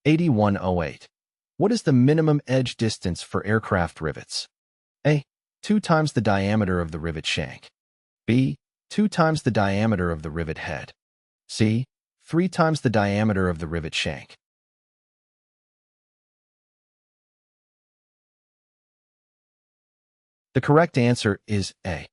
Q8108. What is the minimum edge distance for aircraft rivets? A. 2 times the diameter of the rivet shank. B. 2 times the diameter of the rivet head. C. 3 times the diameter of the rivet shank. The correct answer is A.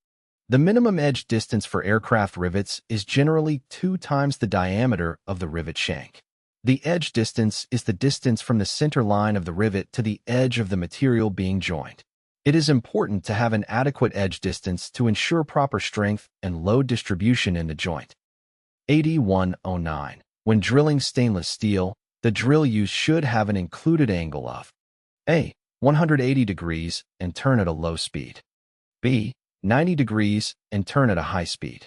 The minimum edge distance for aircraft rivets is generally 2 times the diameter of the rivet shank. The edge distance is the distance from the center line of the rivet to the edge of the material being joined. It is important to have an adequate edge distance to ensure proper strength and load distribution in the joint. Q8109. When drilling stainless steel, the drill use should have an included angle of A. 180 degrees and turn at a low speed. B. 90 degrees and turn at a high speed.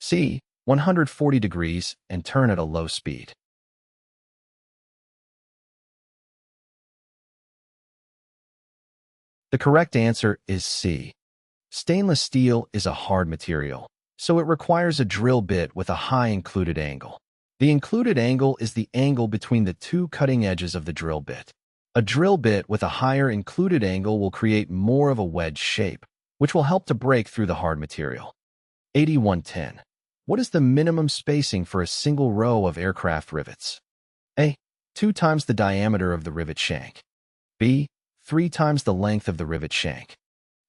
C. 140 degrees and turn at a low speed. The correct answer is C. Stainless steel is a hard material, so it requires a drill bit with a high included angle. The included angle is the angle between the two cutting edges of the drill bit. A drill bit with a higher included angle will create more of a wedge shape, which will help to break through the hard material. Q8110. What is the minimum spacing for a single row of aircraft rivets? A. 2 times the diameter of the rivet shank. B. 3 times the length of the rivet shank.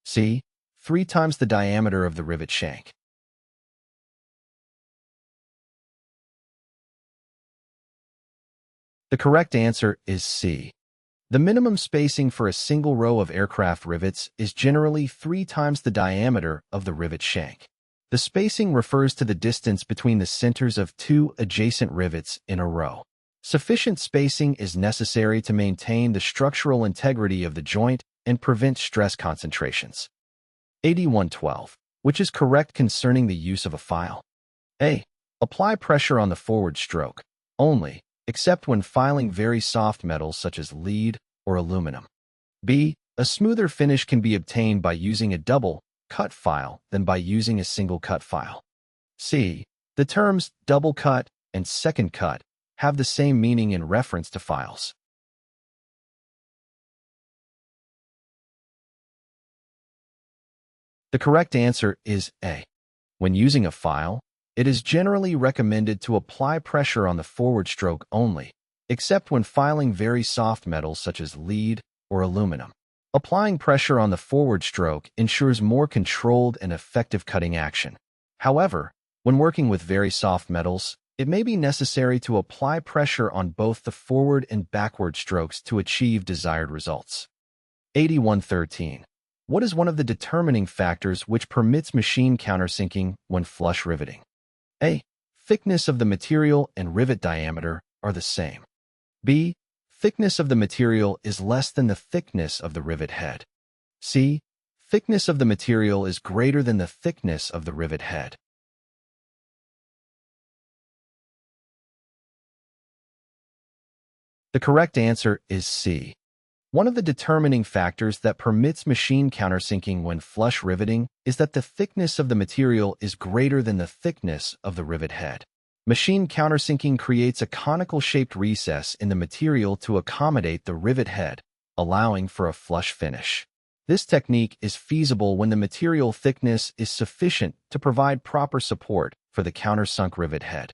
C. 3 times the diameter of the rivet shank. The correct answer is C. The minimum spacing for a single row of aircraft rivets is generally 3 times the diameter of the rivet shank. The spacing refers to the distance between the centers of two adjacent rivets in a row. Sufficient spacing is necessary to maintain the structural integrity of the joint and prevent stress concentrations. Q8112. Which is correct concerning the use of a file? A. Apply pressure on the forward stroke only, except when filing very soft metals such as lead or aluminum. B. A smoother finish can be obtained by using a double cut file than by using a single cut file. C. The terms double cut and second cut have the same meaning in reference to files. The correct answer is A. When using a file, it is generally recommended to apply pressure on the forward stroke only, except when filing very soft metals such as lead or aluminum. Applying pressure on the forward stroke ensures more controlled and effective cutting action. However, when working with very soft metals, it may be necessary to apply pressure on both the forward and backward strokes to achieve desired results. Q8113. What is one of the determining factors which permits machine countersinking when flush riveting? A. Thickness of the material and rivet diameter are the same. B. Thickness of the material is less than the thickness of the rivet head. C. Thickness of the material is greater than the thickness of the rivet head. The correct answer is C. One of the determining factors that permits machine countersinking when flush riveting is that the thickness of the material is greater than the thickness of the rivet head. Machine countersinking creates a conical-shaped recess in the material to accommodate the rivet head, allowing for a flush finish. This technique is feasible when the material thickness is sufficient to provide proper support for the countersunk rivet head.